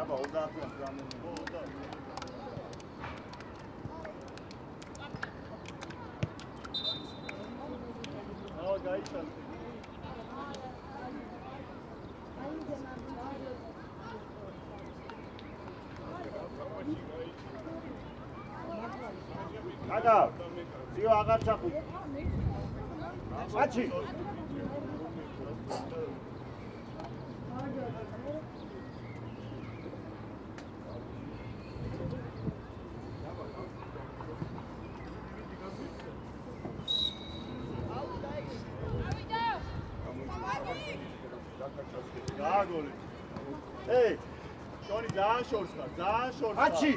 აბა 30-იან რამე. აუ გაიჩანე. Ada, zio აღარ ჩახუ. მაჩი. გააგოლე. ეი, შონი ძალიან შორს ხარ, ძალიან შორს. მაჩი.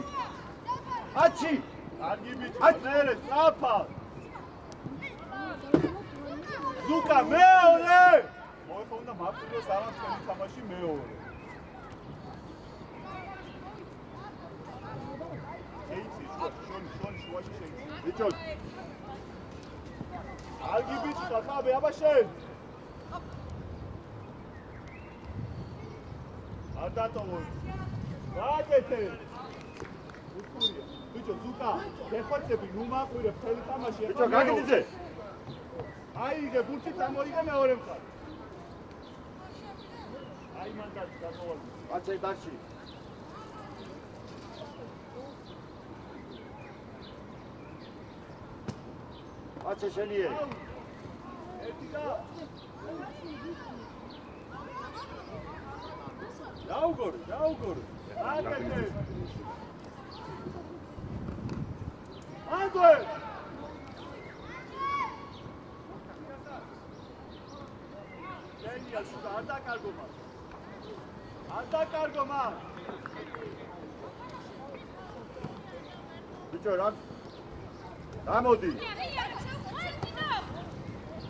მაჩი. Argi bici, nere, sapa! Zuka, meore! Moje fonda mapsulo salam skali tamashi meore. Sheitsi, shon, shuashi sheitsi. Bichot. Argi bici, kakabe, aba shen! Ardato voi. Ragete! Utkuria. Bicho, Zuka, გეხვეწები, ნუ მაყვირე, მთელი თამაში. Bicho, გაგიძე. აიღე, ბურთი წამოიღე მეორე მხარ. აი მანდატი გამოვალ. აჩე დაში. აჩე შენიე. ერთი და. დაუგორი. აგეთე. Andoi! Genia, suda, anda cargo mas. Bicho, ram. Ramodi.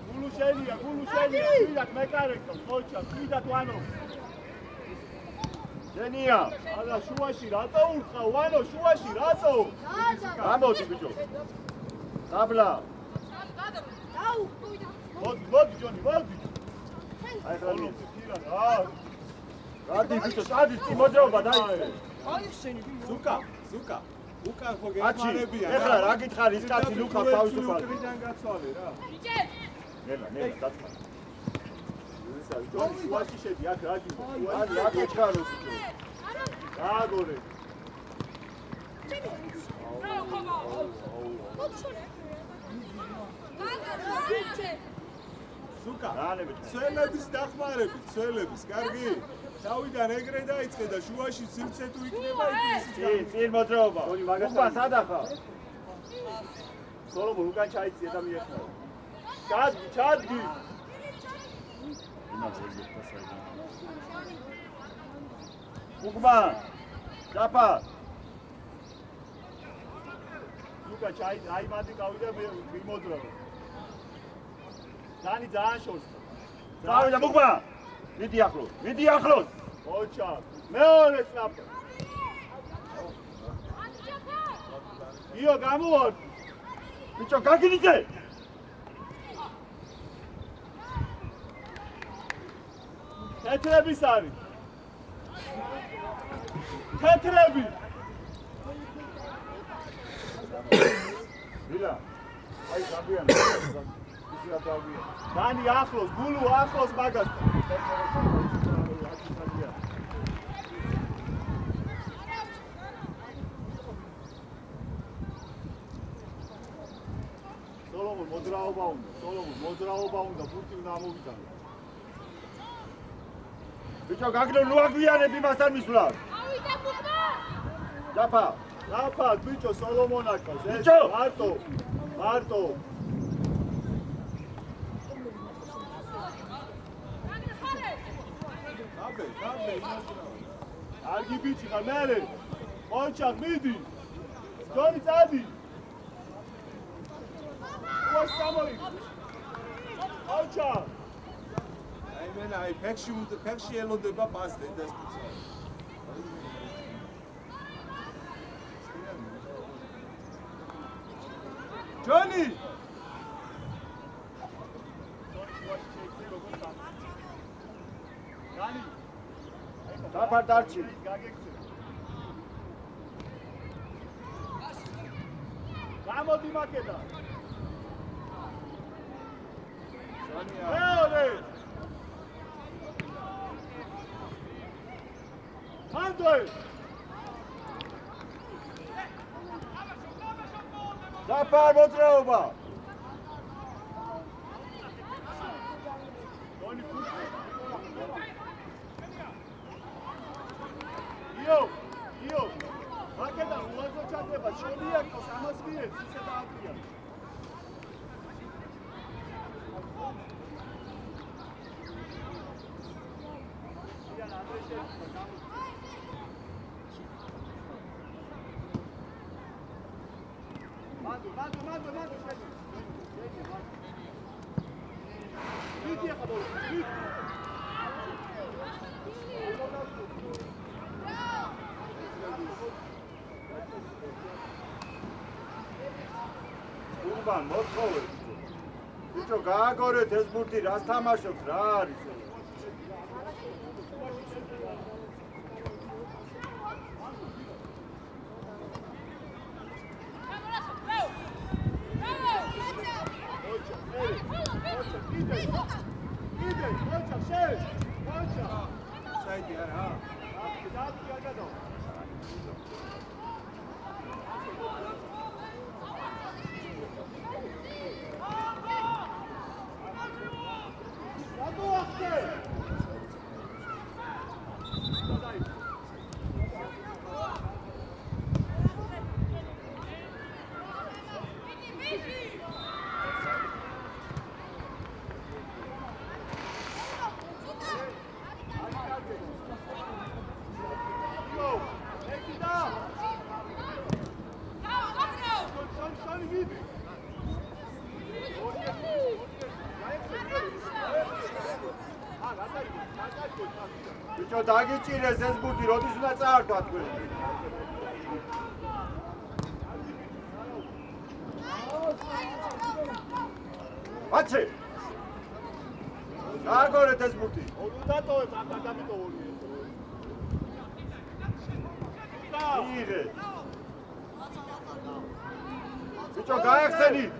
Gulu Genia, Vidat, Mekarekto, Mocha, Vidat Wano. Genia, ala shuashi rato urqa, Wano shuashi rato. Ramodi, bicho. Tabla. Modi, Johnny, modi. Ai, Rani. Radi, bicho, sadi, mojoba, dai. Zuka. Uka ხო გეხმარებიან. ეხლა რა გითხარი, ის კაცი ლუკა თავისუფალ. უკრიდან გაცვალე რა. ბიჭე. ნელა, დაწვა. ისა, ჯონი შუაში შედი, აქ რა გიო. აი, რა გეჩქაროს იქ. გააგორე. Zuka, ცველების დახმარებით, ცველების, კარგი? თავიდან ეგრე დაიწყე და შუაში სივრცე თუ იქნება იქ წინ მოძრაობა. თონი მაგასთან სადახა. სოლომონ უკან ჩაიწია და მიეხარა. ჩადგი. უგმა. ჯაფა. უკა აი მანდი გავიდა მიმოძრაობა. Dani ძალიან შორს. წავიდა მუგმა. მიდი ახლოს. ოჩა. მეორე სნაპი. იო გამოვარ. ბიჭო გაგიძე. თეთრების არის. თეთრები. ვილა. აი გაბიან. Dani ახლოს, გულუ ახლოს მაგას. სოლომონ მოძრაობა უნდა, ბურთი უნდა ამოვიტანო. ბიჭო, გაგნო ლუაგვიანები მასთან მისვლას. ავიდა ბურთმა. ჯაფა, ბიჭო, სოლომონაკოს. ბიჭო, მარტო. Argi bici, mele. Očak, midi. Johnny, წადი. Ой, самолик. Očak. Ai mena, ai pekshi elodeba pasde das. Johnny. დაფარ დარჩი. გამოდი მაკედა. მეორე. ანდოე. დაფარ მოძრაობა. იო, მაკედა უაზრო ჩაგდება, შენია ყავს ამას მიეც, ისე დაატრია. მანდო, შენი. ვიდი ახლა ვიდი. ურბან მოთხოვე. ბიჭო, გააგორეთ ეს ბურთი, რას თამაშობთ, რა არის? ბიჭო, დაგიჭირეს ეს ბურთი, როდის უნდა წაართვა თქვენ? ბაჩე! გააგორეთ ეს ბურთი. უნდა ტოვებ, აქ დამიტოვო. იღე. ბიჭო, გაახსენით.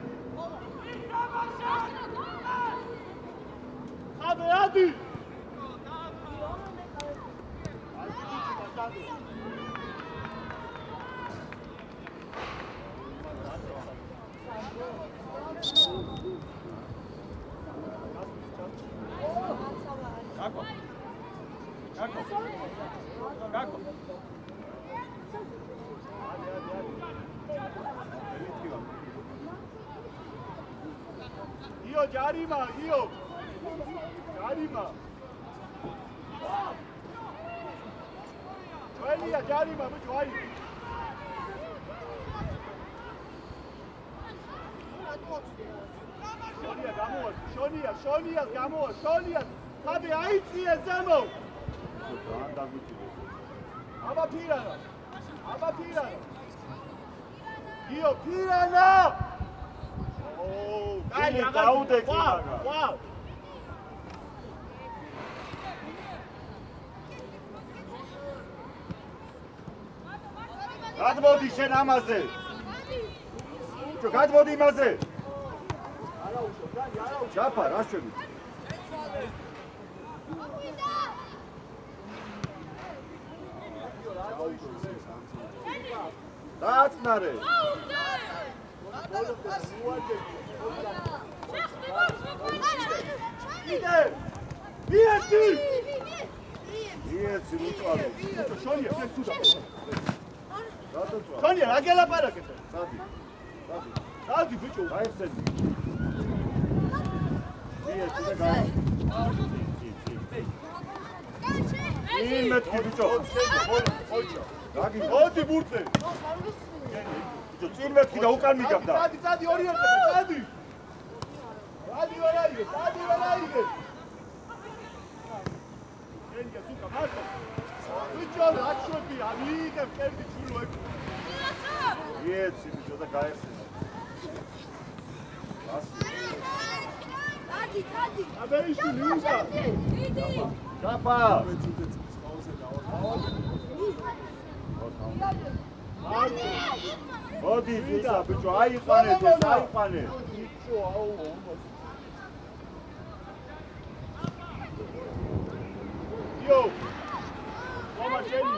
ადი. Kako? Io, Jarima, io. Jarima. Joelia, Jarima, which way? Shonia, Gamos. Habe einziehen, Zemo. Aber Pirana. Io, Pirana. Oh, wow. გადმოდი შენ ამაზე. ჩო გადმოდი იმაზე. ჯაფა, რა შვები? დააწნარე. მიეცი მიწვავე. შონია, შენ სუდა. შონია, რა გელაპარაკეთ? სადი ბიჭო, გაიხსენდი. მიეცი და გაი. იმ მეთქი ბიჭო. რაგი, მოდი ბურთზე. ბიჭო, წინ მეთქი და უკან მიგაბდა. წადი ორიორტე, წადი. წადი ვერაიგე. ენია სუკა მარტო. ბიჭო, აჩვები, ამიგებ კერდი ჩულო ეგ. იეცი ბიჭო და გაიხსენე. წადი. აბეიში ლუზა. დაფა. მოდი ისა ბიჭო, აიყვანეთ ეს, აიყვანეთ. იო. მამა შენი.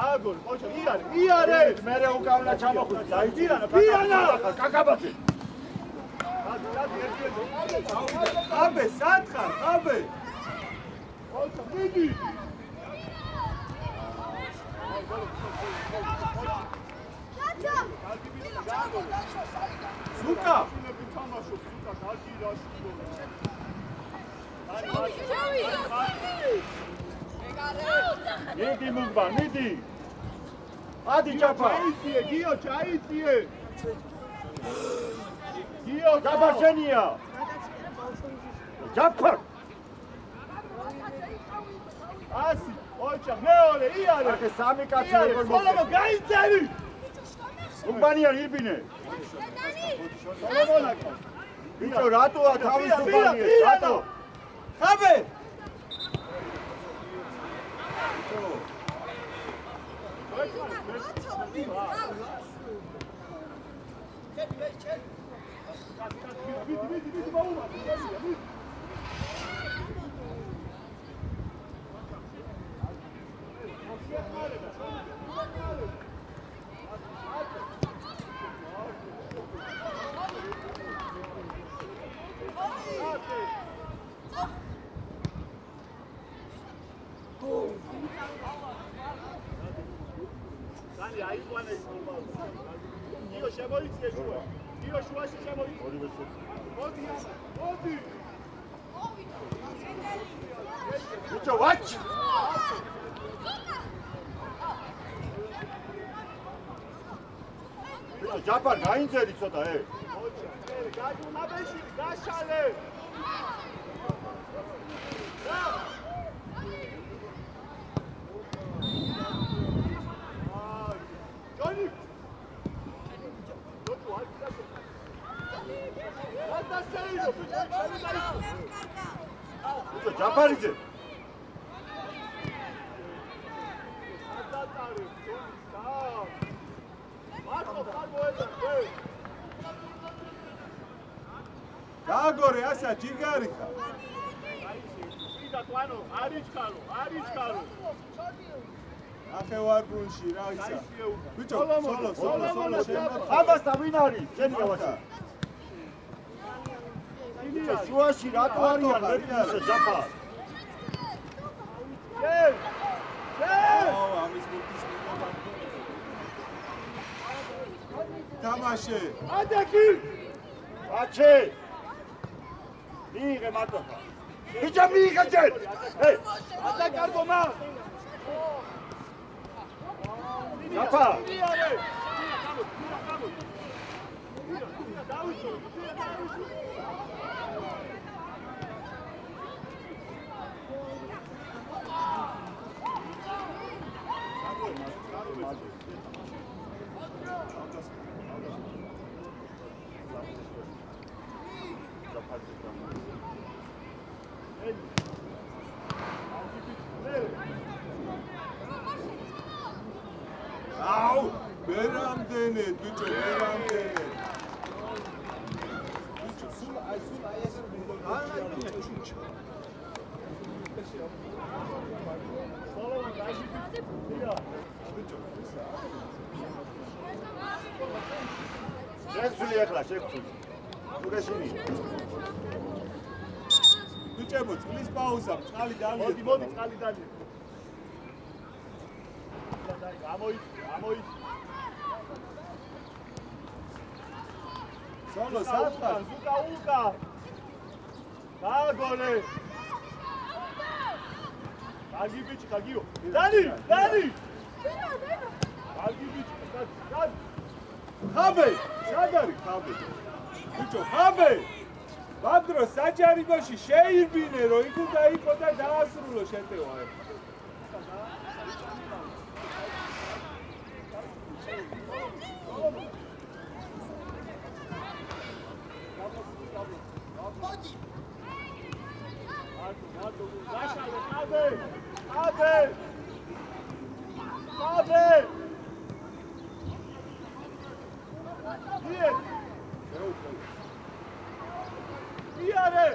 აგორ, ოჩა, იარე. მერე უკავლა ჩამოხვიდე, დაიჭირა, ფიანა, კაკაბათი. აბე, სათხარ, აბე. ოჩა, მიდი. Suka! Midi Mugba, midi! Adi Japa! Gio, Chaitie! Gio, Japa Genia! Japa! Asi, ocha, meole, iare! Ake sami katsi egon moke! Kolamo, gaintzeri! Umbanian ibine! Bicho, ratoa tavis umbanies, rato! Habe! Io შემოიწე შუა. io შუაში შემოიწე. მოდი. ბიჭო, ვაჩ. ბიჭო, ჯაპარ გაინძერი ცოტა, ოჩა, გაჯუნაბეში, გაშალე. Japaridze. Gagore, asa jigari kha. Arichkalo. Akhewar brunshi ra isa. Bicho, solo. Abasta win არის? შენი გავაჩა. შუაში რატო არიან მეფისა ჯაფა? თამაშე. ადაკი. აჩე. მიიღე მარტოხა. ბიჭო მიიღე ჯერ. ადაკარგო მა. ჯაფა. Au! Berandene, bicho, berandene. Bicho, sul ayesar bindo. Follow guys. Bicho. Შეგვიძლია ახლა, შეგვიძლია. უგეშინი. ბიჭებო, წყლის პაუზა, წყალი დალიეთ. მოდი, წყალი დალიეთ. გამოიწვი. სოლო, სათხარ, უკა. გაგოლე. კარგი ბიჭი, გაგიო. დანი. კარგი ბიჭი, გად. ხაბე, სადარი ხაბე. ბიჭო, ხაბე. ბადრო საჯარიმოში შეირბინე, რომ იქ უნდა იყო და დაასრულო შეტევა. მოდი. ხაბე. იარე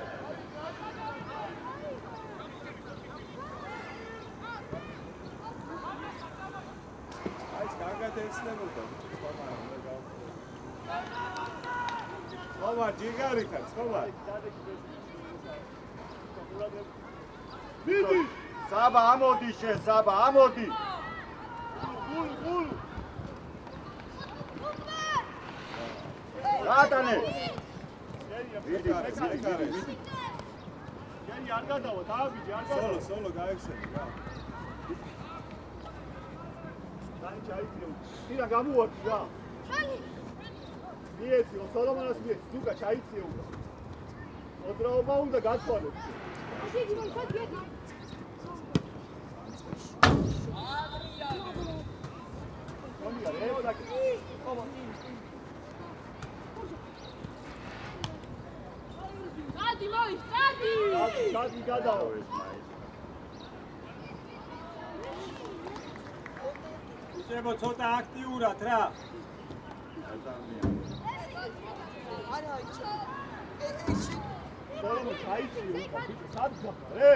Aici, cagă-te în slăbută. Omar, Gigarica, Omar. მიდი საბა ამოდი შენ საბა ამოდი გულ რატანე მიდი გენი არ გადავა დააბიჯე არ გადავა Solo, გაიხსენე, რა. დაი ჩაიწიო ირა გამოვარდი რა მიეციო სოლომონას მიეცი თუკა ჩაიწიო მოძრაობა უნდა გაცვალოთ Stadi, moj, stadi! Stadi გადაო ეს მაინც. უშებო ცოტა აქტიურად რა. სოლომონ ჩაიწიო უკან ბიჭო სად გახარ ე?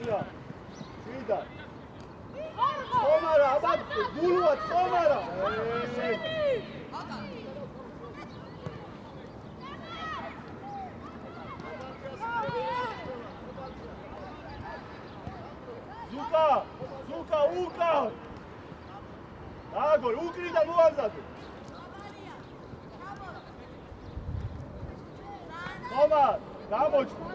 ია. ვიდა. ხომარა აბა გულუა ხომარა. ზუკა უკა აგორ უკრიდან მოაზადე ხომა გამოჩნდა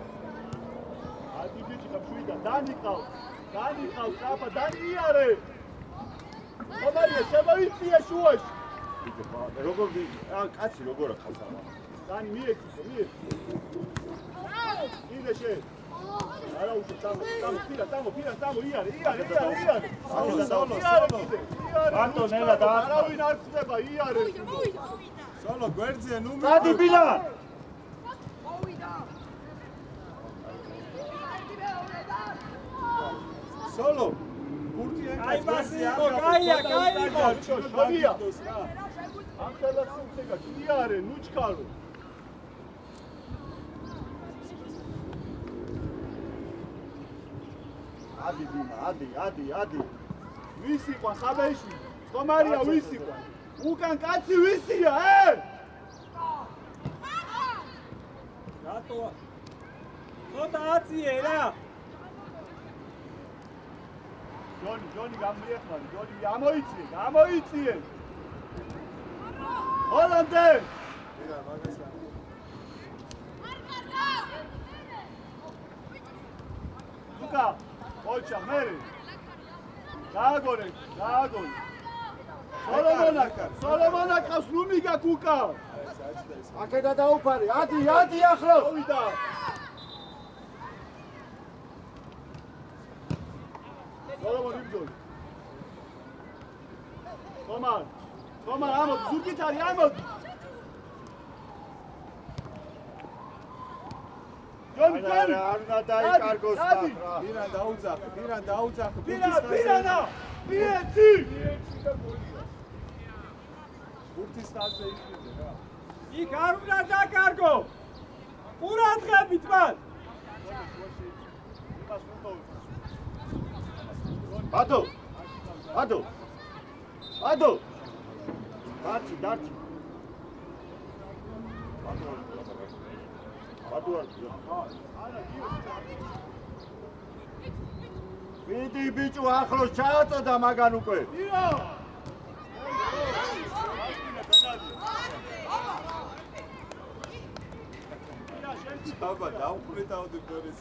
ადი ბიჭი ხუიდა დანიყავ საფა დანიარე ხომარია შემოიწია შუაში როგორ კაცი როგორ ახალსამა დანი მიეცი იდე შენ არა უშო სამო იარე ბანტო ნელა და არავინ არ ხდება იარე Solo, გვერდზე ნუ დადი ბილა Solo. Kurti აი მასი იყო, კაია. შოდია ამ ხელას უცეკა იარე ნუჩკალო ადი ბიმა ადი ვის იყო ხაბეიშვილი ხომარია ვის იყო უკან კაცი ვისია რატო? ცოტა აციე რა. ჯონი გამიეხმარი ჯონი გამოიწიე ჰოლანდე Mira, მაგას რა. ზუკა ოჩა მერი გააგორე სოლომონა ყავს ნუმიგა კუკა აკედა დაუფარე ადი ახლა ვიდა სოლომონი ბძოლი ხომარ ამოდი ზუკიტარი ამოდი ჯონი არ უნდა დაიკარგოს რა Პირან დაუძახე. პირანა მიეცი და გოლია Kurtis ხაზზე იყიდე რა. იქ არ უნდა დაკარგო. ყურადღებით მან. ბადო დარჩი ბადო ვიდი ბიჭო ახლოს ჩააწოდა მაგან უკვე Baba, დაუყრე დაუდეკორეს.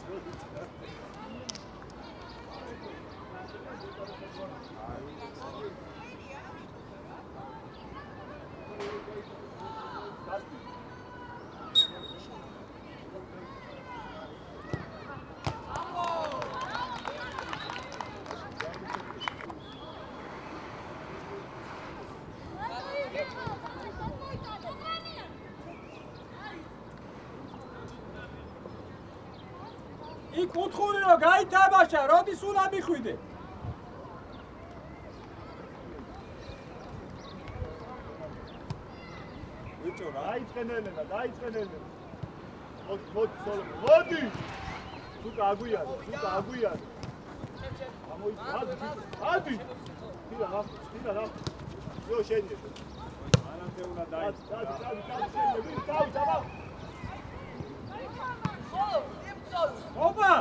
იქ უთხური რომ გაითამაშა, როდის უნდა მიხვიდე? ბიჭო რა დაიწყენელება მოდი სოლომონ მოდი ზუკა აგვიანე ადი სტილა იო შენიე ანამდე უნდა დაიწყო ოპა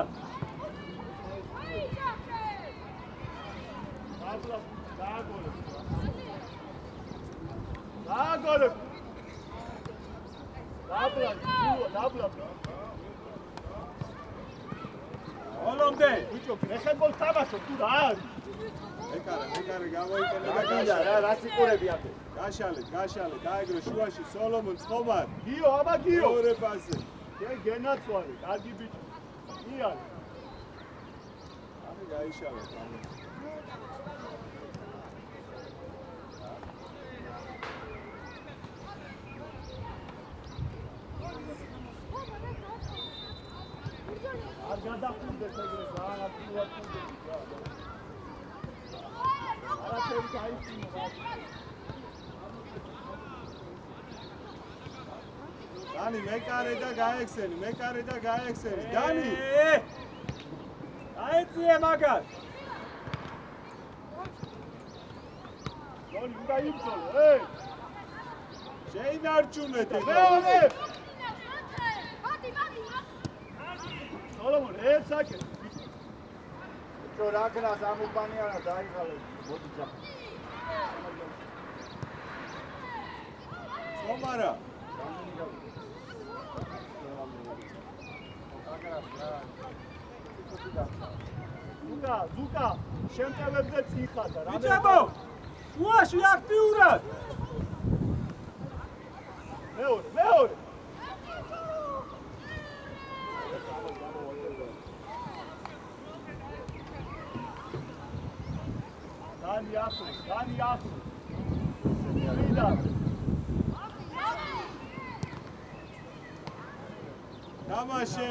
ოლომდე ბიჭო ეხებოლ თამაშობ თუ რა არის მეკარე გამოიყენე და რა რა სიყურები აქ გაშალე დაეგრო შუაში სოლომონ ცხომარ გიო აბა გიო მეორე პასი გენაცვალე კარგი ბიჭო იან ამი გაიშალე არ გადახურდეს ეგრე რა არაფერი გაიწინა დანი მეკარე და გაექსენი დანი აიწიე მაგარ დონი უნდა იმწოლო შეინარჩუნეთ მეორე სოლომონ ეცაკე ბიჭო რა ქნას ამუბანიანა დაიღალე მოდი ჯა ცხომარა ზუკა შემტევებზე წიხადა რა ბიჭებო შუაში აქტიურად მეორე დანი ახლო დამაშე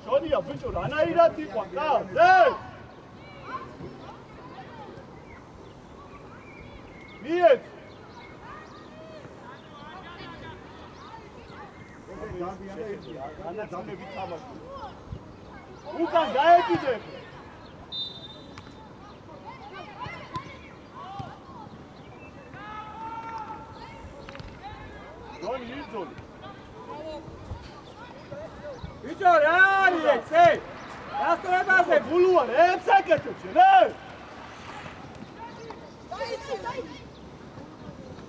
შონია ბიჭო რანაირად იყო კაცზე მიეც განაძამები თამაში უკან გაეკიდებ დონი იძოლი ბიჭო რა არის ეს გასწრებაზე გულუარ ემსაკეთებ შენ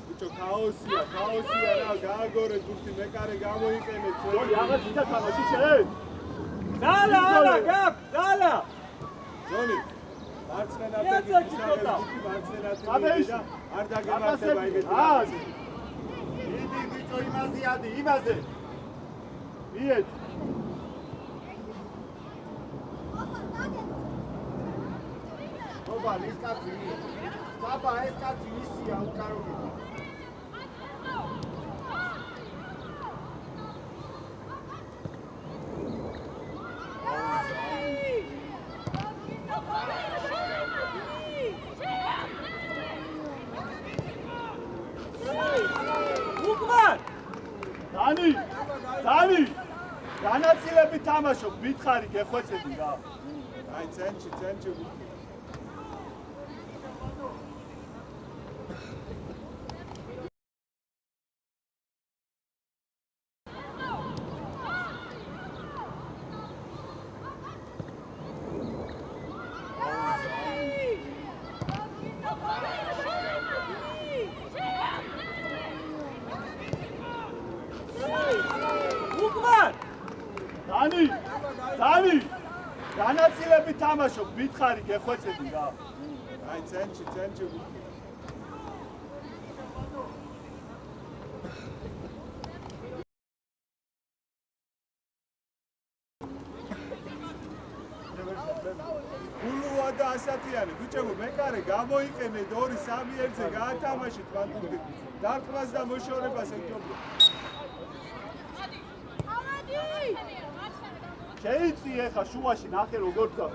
ბიჭო ქაოსია რა გააგორე გურთი მეკარე გამოიყენეთ დონი აღარ ძიდა თამაში შენ ძალა გაკ დონი მარცხენა იაცაკი ცოტა. და არ დაგემართება ეგეთი იდი ბიჭო იმაზე მიეც ობა ეს კაცი ისია უკაროგი უკმან დანი განაწილებით თამაშობ მითხარი გეხვეწები რა აი ცენტრი დანი განაწილებით თამაშობ მითხარი გეხვეწები რა აი ცენტრი გულუა და ასათიანი ბიჭებო მეკარე გამოიყენეთ 2-3-1-ზე გაათამაშეთ მანდ დარტყმას და მოშორებას ეკჯობდეთ შეიწიე ხა შუაში ნახე როგორ გა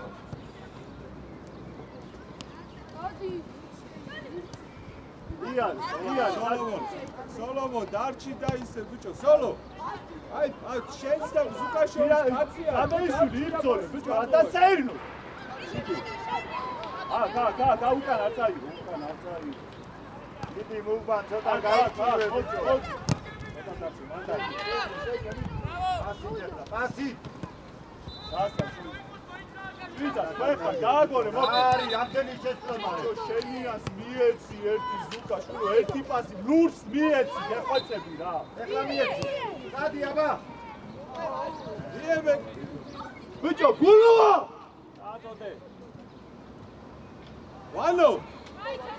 სოლომონ დარჩი და ისე ბიჭო სოლო აი შენს და ზუკაშოვის კაცია ამეიშვილი იბრძოლე ბიჭო და საერთო გა უკან არ წაიღო დიდი მოუბან ცოტა გაიჩინე პასი ვიდა ხა გააგორე მოკლე არის ამდენი შეცდომა შენიას მიეცი ერთი ზუკა შულო ერთი პასი ლურს მიეცი გეხვეწები რა ეხლა მიეცი დადი აბა იებე ბიჭო გულოა აწოდე ვანო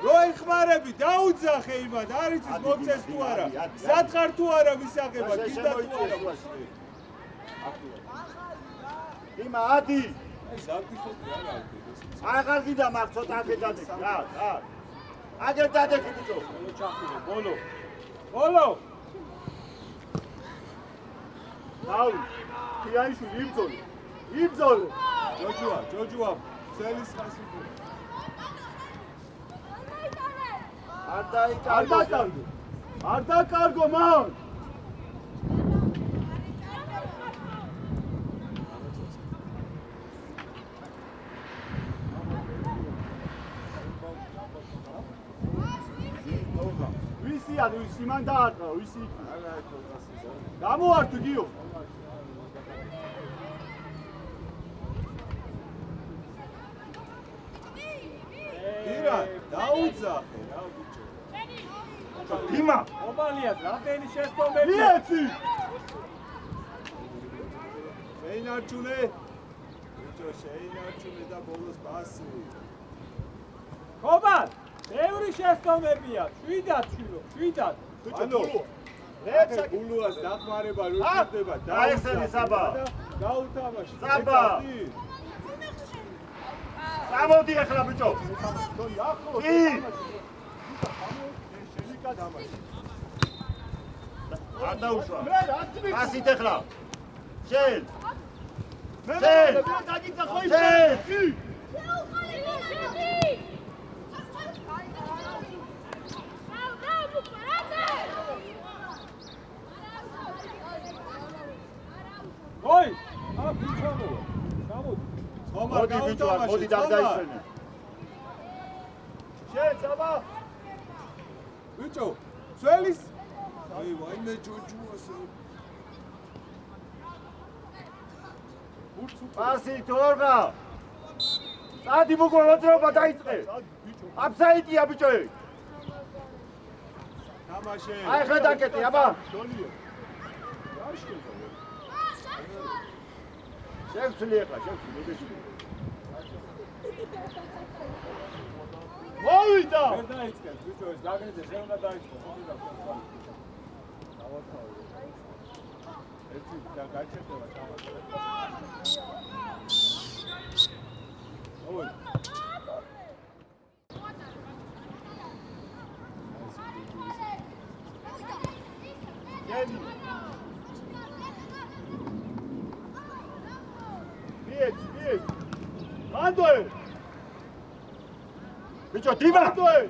რო ეხმარები დაუძახე იმად არის ის მოწეს თუ არა სათხარ თუ არა მისაღება კიდე თუ არა იმა ადი აღარ გიდა მაგ ცოტა აკეთადე რა აგერ დადექი ბიჭო ბოლო აუ ქიანიშვილი იბრძოლე ჯოჯუა ცელის ხასი არ დაკარგო მან ვისი მან დაარტყა ვისი გამოართი გიო ირა დაუძახე რა ბიჭო იმა ობალიას რამდენი შეცდომები მიეცი შეინარჩუნე ბიჭო შეინარჩუნე და ბოლოს პასი ხობალ ბევრი შეცდომებია 7-7 ბიჭო გულუას დახმარება რო ხდება დაეხსენი საბა გაუთამაში საბა წამოდი ახლა ბიჭო კი არ დაუშვა პასით ახლა შენ ოი აბ ჩამო მოდი ბიჭო მოდი დაიშვენე შენ საბა ბიჭო ძველის აი ვაიმე ჯოჯუასო პასი თორღა წადი მოგო მოძრაობა დაიწყე აფსაიდია ბიჭო თამაშე აი ხე დაკეტე აბა შევცვლი ახლა მოვიდა ვერ დაიწყეს ბიჭო ეს გაგრეძე შენ უნდა დაიწყო ერთი გაჩერდება თამაში ოი გენი მიეც ანდოე ბიჭო დიმა ანდოე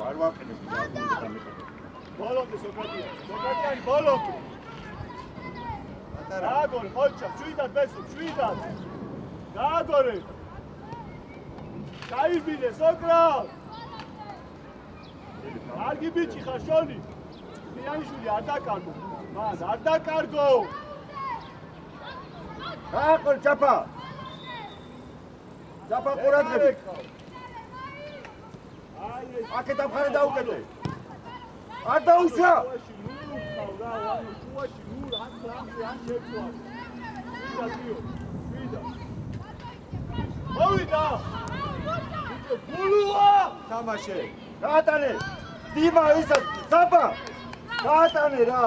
არ ვაყენებ ბოლოკი სოკრატიანი ბოლოკი გააგორე ხოჩა შვიდად ბესო შვიდად გააგორე გაიბინე სოკრატ კარგი ბიჭი ხარ შონი მიანიშვილი არ დაკარგო მას არ დაკარგო გააყოლ ჯაფა ყურადღებით აქეთ ამხარე დაუკეთე არ დაუშვა მოვიდა გულუა თამაშე გაატანე დიმა ისა საბა გაატანე რა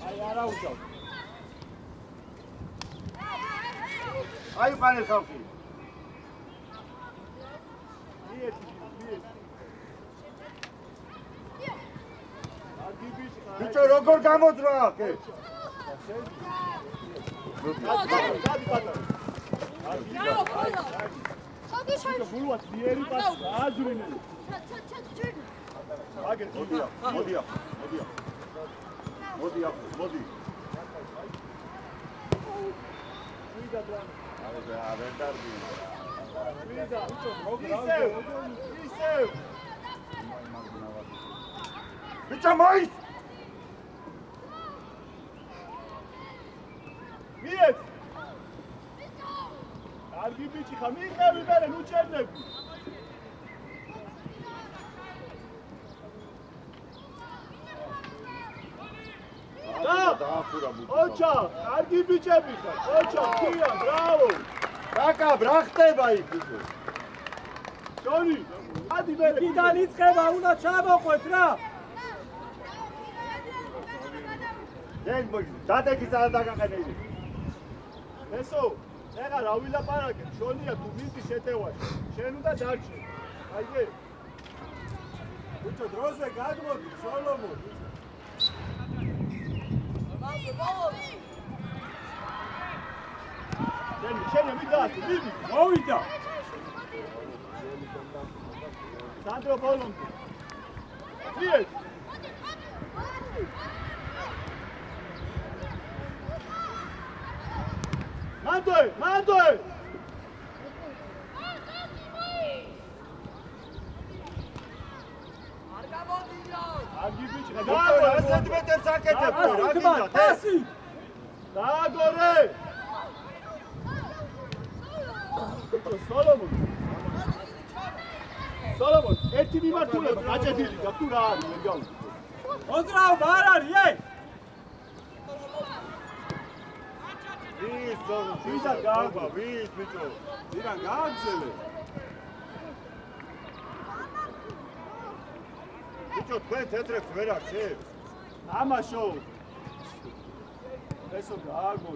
აი არა უშავ აი პანელ ხალხი ბიჭო როგორ გამოძრა აქე გულუა ძლიერი პასი აძვრინე. აგერ მოდი აქ. მოდი. ვერ დარბი. ისევ. ბიჭო მოის. მიეც. კარგი ბიჭი ხარ, მიიღები მერე ნუ ჩერდები. ოჩა, კარგი ბიჭები ხარ. ოჩა, ხია, ბრავო. რაკა, რა ხდება იქ ისე? ჯონი, ადი მერე. კიდალ იწყება, უნდა ჩამოყვეთ რა. დენ მოი, დადეკი ძალიან დაგაყენე. ესო, ეხა რა ვილაპარაკებ? შონია თუ მინდი შეტევაში. შენ უნდა დარჩე. აიგე? ბიჭო, დროზე გადმოდი, სოლომო. შენ მიდადი, მიდი. მოვიდა. სანდრო ბოლონკი. მიეც. მანდოე. კარგი ბიჭი, დააგო, ასეთ მეტებს აკეთებ, რა გინდა? პასი. დააგორე. სოლომონ, ერთი მიმართულება გაჭედილი და თუ რა არის, ვერ გავიგე. მოძრაობა არ არის, ვიზა გააგვა, ვის ბიჭო? დირან გააგზელე. ბიჭო, თქვენ თეთრებს ვერ აღჩევ. ამაშო. ესო გააგო.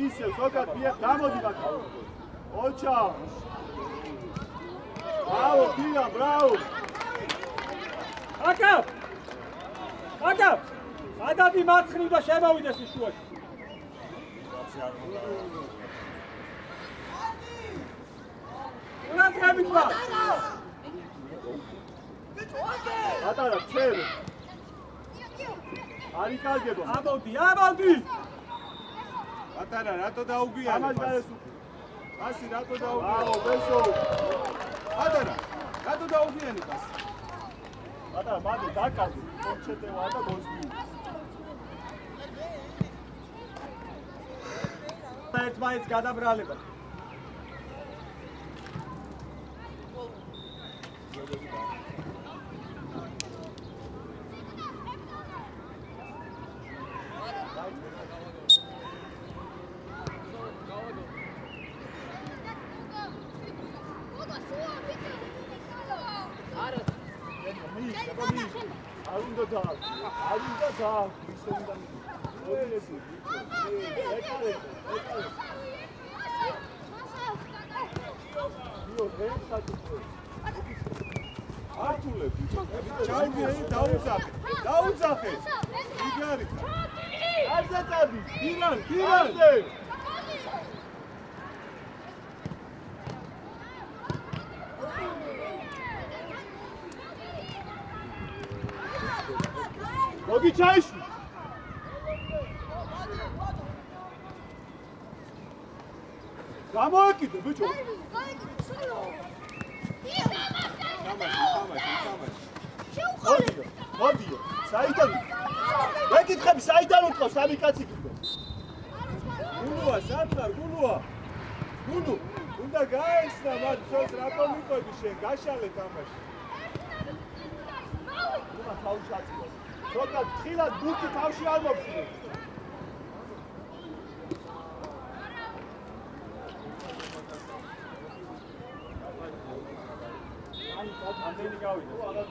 ისე ზოგად მიერ გამოდი ბაკა. ოჩა. ბრავო. აკა. ადადი მარცხნივ და შემოვიდეს ის შუაში. უნდა გემით ვარ. ატარა, ჩერ. არი კარგებო. ამოდი. ატარა, რატო დაუგვიანე? ამას გარეს პასი რატო დაუგვიანე? აო, ბესო. ატარა, რატო დაუგვიანე პასი? ატარა, მანდ დაკარდი. კონჩეტევა და გოსმი. ერთმანეთს გადაბრალება. არუნდა და ისე უნდა მოდიესი ართულე ბიჭო, ჩაუგე დაუძახე. იგარი. არზატადი, დირან. მოგი ჩაიშვი. გამოაკიდე ბიჭო. მოდიო. საიდან? მეკითხები საიდან უთხო სამი კაცი გიქო. გულუა, სათარ, გულუა. გულუ, უნდა გაეცნა მათ ცოლს რატო მიყვები შენ, გაშალე თამაში. უნდა თავში აწილოს. ცოტა თხილად გულში თავში არ მოგხილე. ამდენი გავიდა.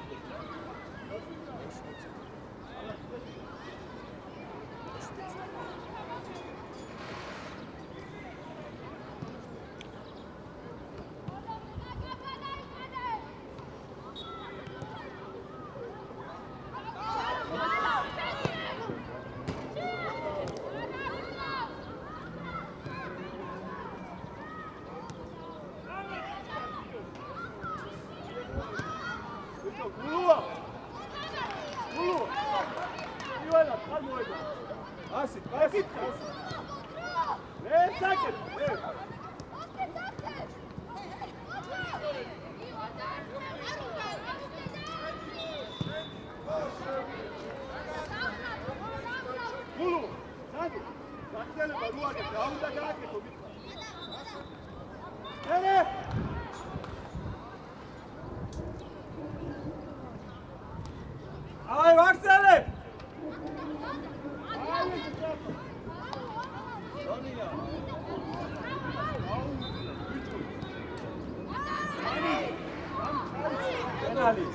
პენალი.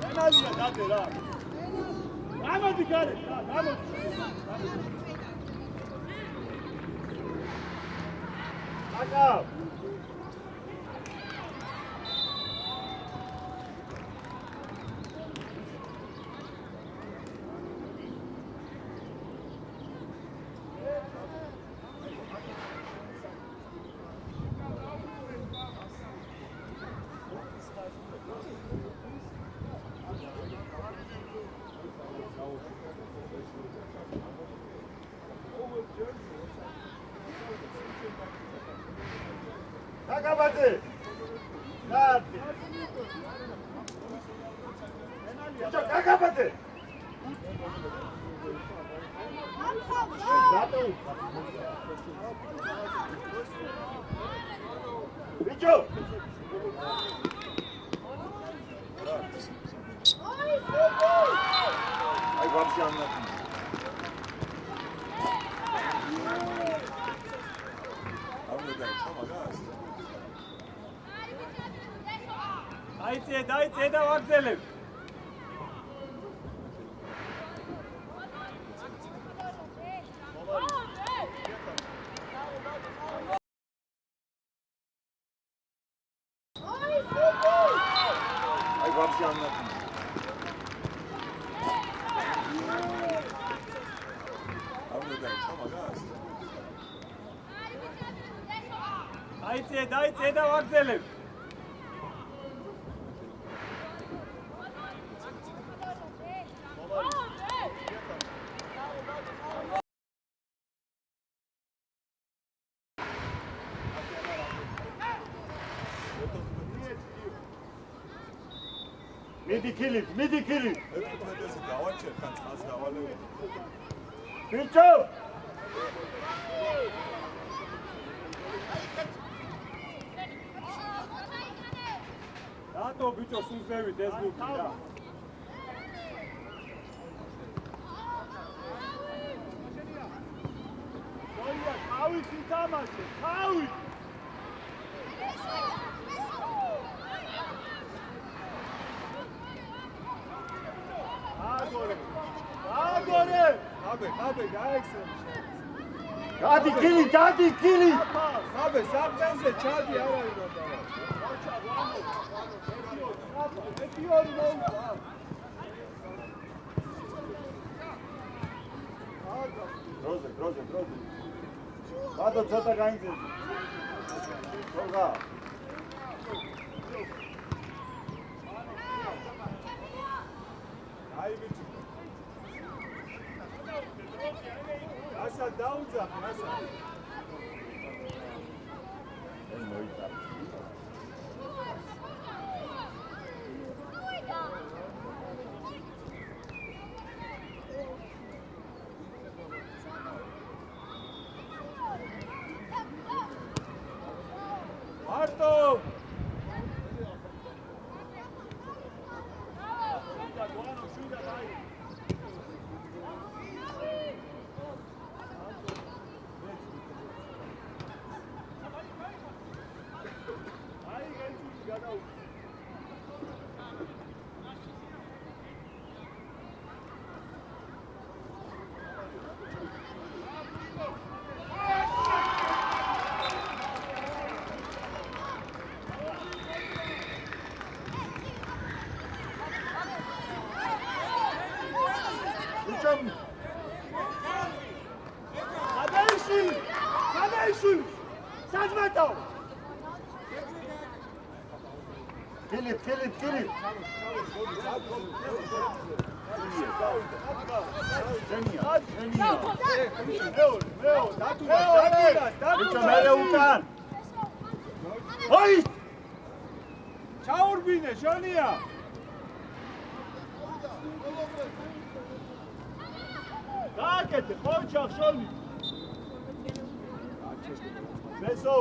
პენალია დადე რა. გამოდი გარეთ რა, გამოდი. აკა. Kakabadze! Nati! Bicho, kakabadze! Bicho! Ai, вообще она. დაიწე და ვაგზელებ. Ai, вообще она. დაიწე და ვაგზელებ. Midi Kilip! Bicho! რატო ბიჭო სულ ზევით ეს ბურთი რა? Sonia, თავის ითამაშე, თავის! აგორე! ხაბე, გაექსერე. Dadi Kili! ხაბე, საფრენზე ჩადი არ არის რა. ეტიორი მოუწვა. Groze. Vado ცოტა გაინძეს. თორღა. აი ბიჭო. ასა დაუძახ, ასა. მარტო Adayşul! Saçmato! Kilip! Bicho, mere utan! Oi! ჩაურბინე, ჟონია! გააკეთე, ხორჩა, შოლი! ბესო!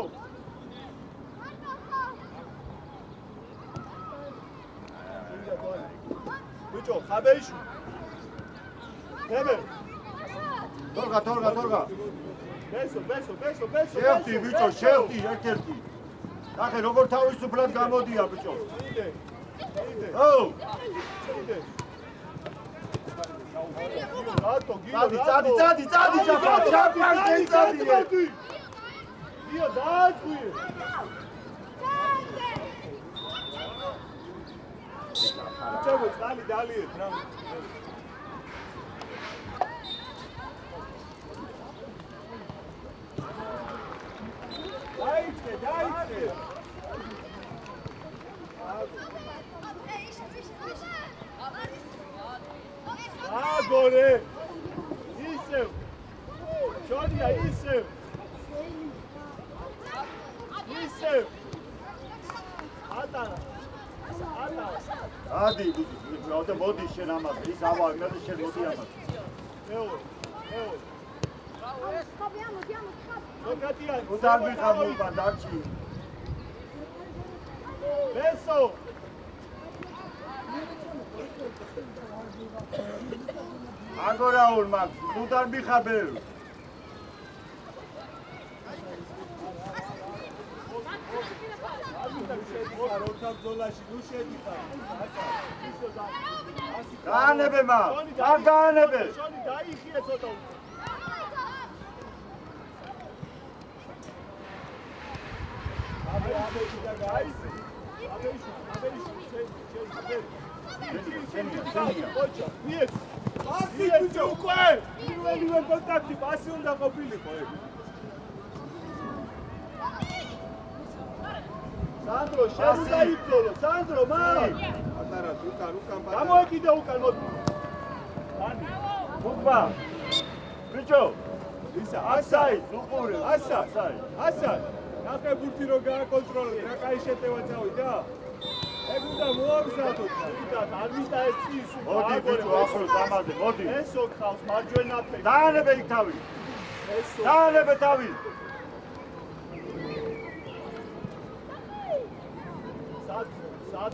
ბიჭო, ხაბეიშვი! თემე! თორღა! ბესო! შევტი, ბიჭო, შევტი, ერთ-ერთი! ნახე, როგორ თავისუფლად გამოდია, ბიჭო! იდე! ო რატო წადი ჟაფარი წადი დიო დააწყუე ჩაბო წალი დალიეთ რა დაიწყე აგორე ისევ შორია ისევ ადი ბიჭო მოდი შენ ამაზე ის ავარ მე შენ მოდი ამაზე ეო მოგატია უდარ მიხამობა დარჩი ბესო აგორაულ მაგ უდარ მიხაბელ გაანებე მა გაანებე შონი დაიხიე ცოტა აბე და გაის შენია ოჩა მიეც ასი ბიჭო უკვე პირველივე კონტაქტი პასი უნდა ყოფილიყო სანდრო შენ დაიბრძოლო სანდრო მან ატარა უკან გამოეკიდე უკან მოდი ანი მოგბა ბიჭო ისა ასაი უყურე ასა ნახე ბურთი რო გააკონტროლო რა კაი შეტევა წავიდა ეგ უნდა მოამზადოთ და ამის და ეს ის მოდი ბიჭო ახლოს ამაზე მოდი ესო ხავს მარჯვენა ფეხი დაანებე იქ თავი დაანებე თავი სად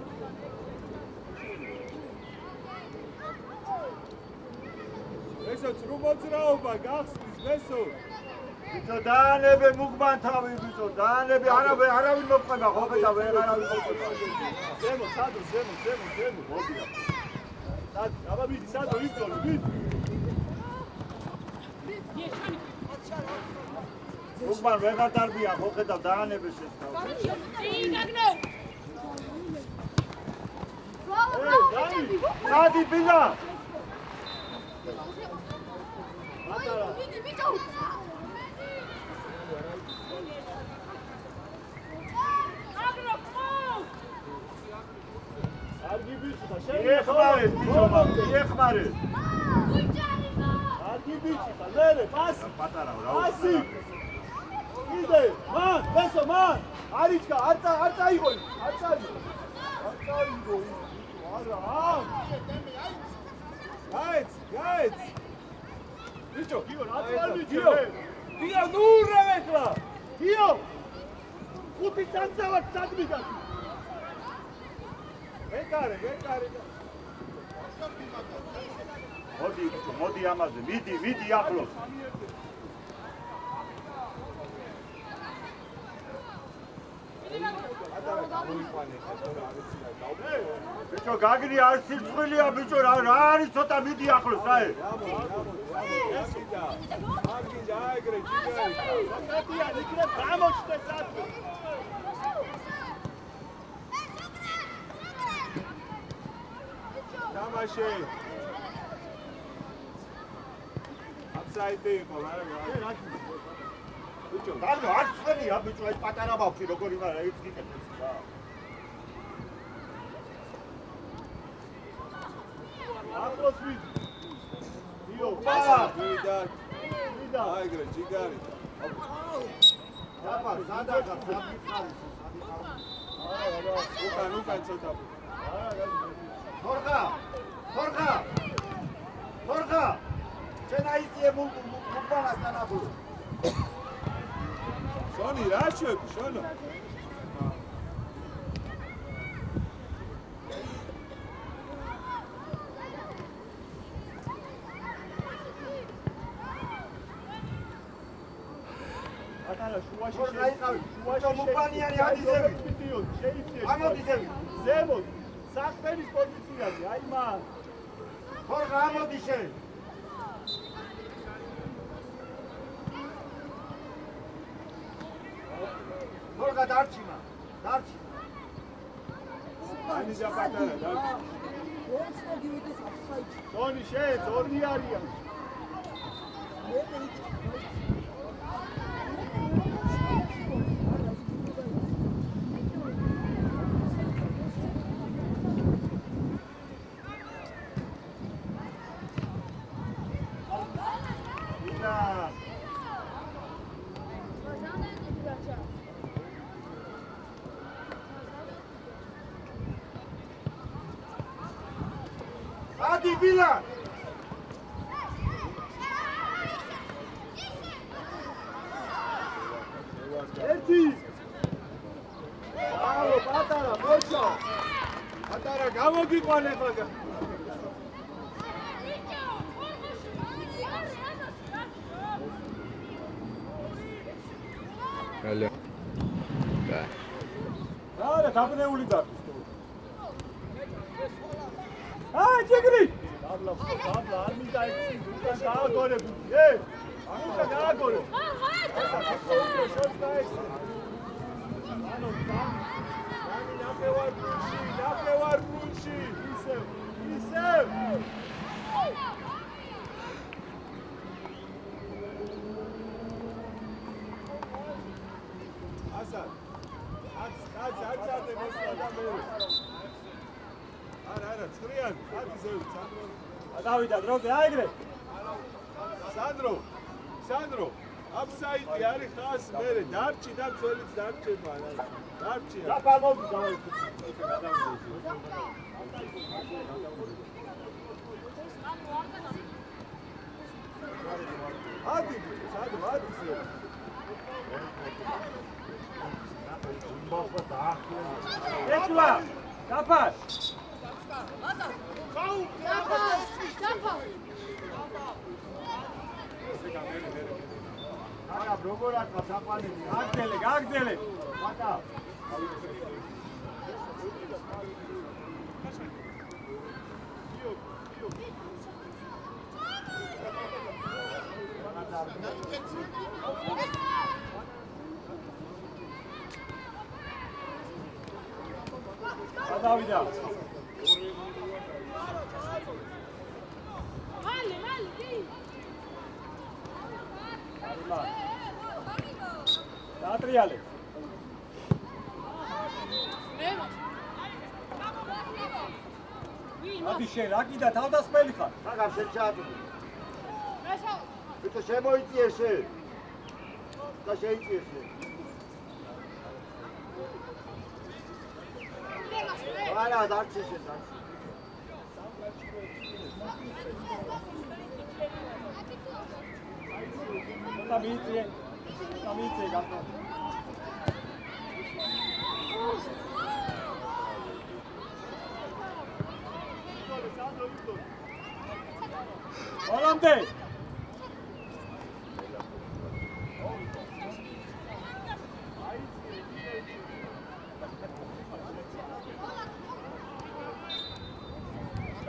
ესო წრუმოძრაობა გახსნის მესო ბიჭო დაანებე მუგმან თავი ბიჭო დაანებე არავინ მოყვება ხო და ვეღარავინ მოყვება ზემო მოდი სად აბა ბიჭი სადო იწოლი ბიჭი მუგმან ვეღარ დარბია ხო და დაანებე შენ თავი დადი ბინა არგი ბიჭი და შენ ეხმარე ბიჭო ეხმარე არგი ბიჭი და მერე პასი პატარა რა პასი იდე მან ბესო მან არიჩკა არ წაიღო არა გაიც ბიჭო გიო რა წარ ბიჭო გიო ნუ რევეთლა გიო ხუთი სამწევად სადმიდან ვეკარე მოდი ამაზე მიდი ახლოს ბიჭო გაგრი არ სიცხვილია ბიჭო რა არის ცოტა მიდი ახლოს აი თამაში აფსაიდი იყო მაგრამ ბიჭო დაგო არ ცხელია ბიჭო ეს პატარა ბავშვი როგორ იმარა ის გიკეთებს რა ახლოს ვიდ იო ვიდა აიგრე ჯიგარი დაბა სადაგა უკან ცოტა თორხა შენ აიწიე მუგბანას თანაბუ შონი რა შვები შონო ატარა შუაში მუგბანიანი ადიზები შეიწიე ამოდიზები ზემოთ საყდენის პოზიციაზე, აი მან. ხორღა ამოდი შენ. ხორღა დარჩიმა. დარჩი. აი დაპატარა, დარჩი. ტონი შენ, ორნი არიან. ადი ბილა ერთი აუ პატარა მოშო პატარა გამოგიყვანე ხოლმე Алло. Да. არა დაბნეული გაქვს აი ჯიგრი დაბლა არ მინდა ის უკან გააგორები უკან გააგორე ნახევარ გუნდში ისევ ასად არა, ცხრიან, ადი ზევი, სანდრო. დავიდა დროზე, აიგრე. სანდრო, აფსაიდი არის ხას მერე, დარჩი და ძველიც დარჩება, დარჩი. დაფარმოვდი დავი. ადი, სანდრო, ადი ზევი. ეცვა, დაფარ. არა, როგორ ახლა საყვანები. გაგძელე. მატა. დავიდა. დაატრიალე. ადი შენ რა კიდე თავდასხმელი ხარ? მაგარ შენ ჩააწვდი. ბიჭო შემოიწიე შენ. და შეიწიე შენ. არა, დარჩი შენ, დარჩი.Amici, gatto. Volante.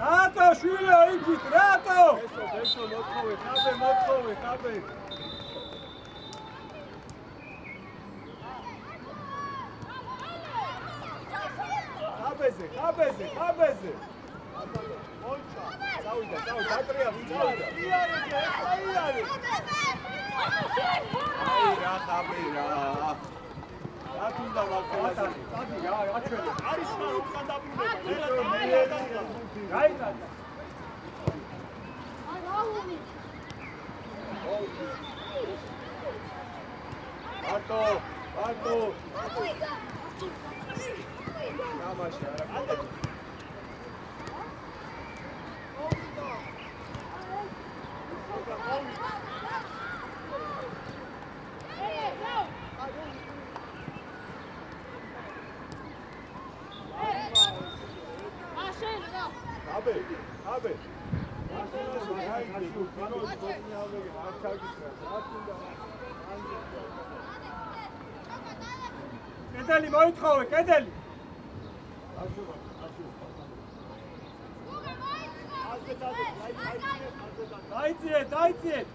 Rato, შვილო, იქით, რატო? ესო, მოთხოვე, ხაბე. ხაბეზე. მოიცა. წავიდა, დატრია, წავიდა. იარი. აი რა ხაბე რა. რა თუნდა ვაკელასი. წადი რა, აჩვენე. არის რა უკან დაბრუნება. გაიწადა. არტო. გამაში არა. ხაბე. კედელი მოითხოვე, კედელი. დაიძიეთ.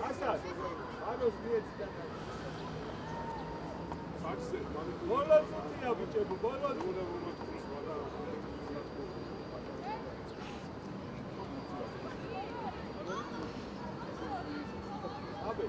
ასად ანოს მიეციდან ბოლო წუთია ბიჭებო ბოლო აბე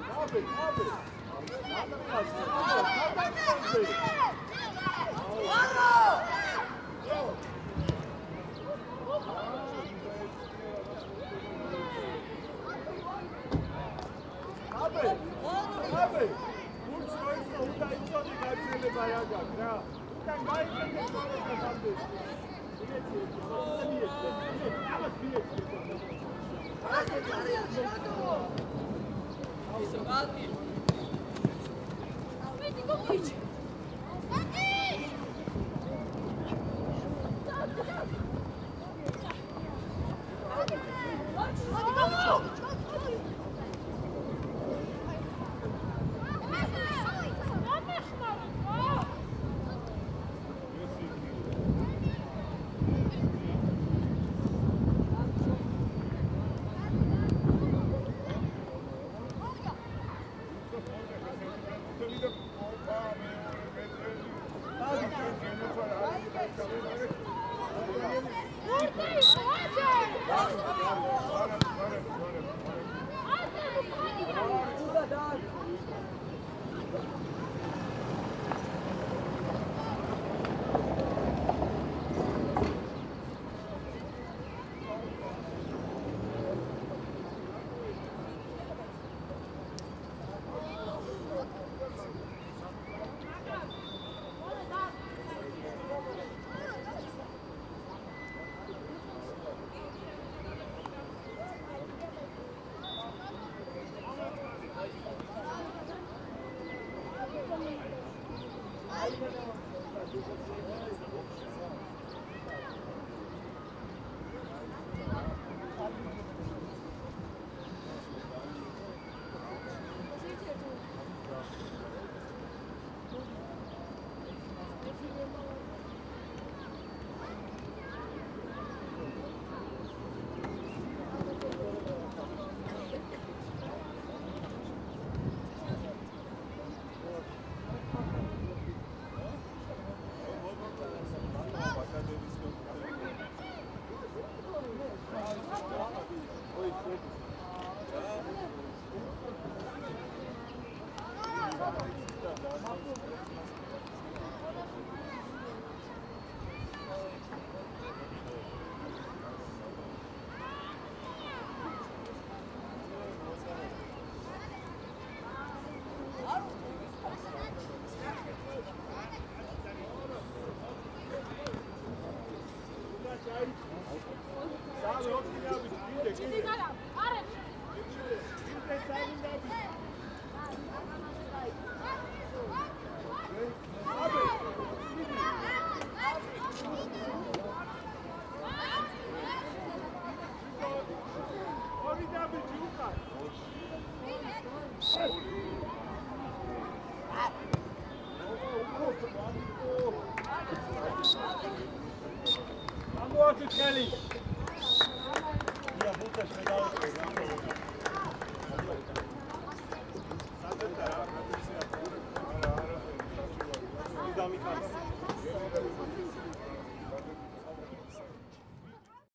Vedi come dici?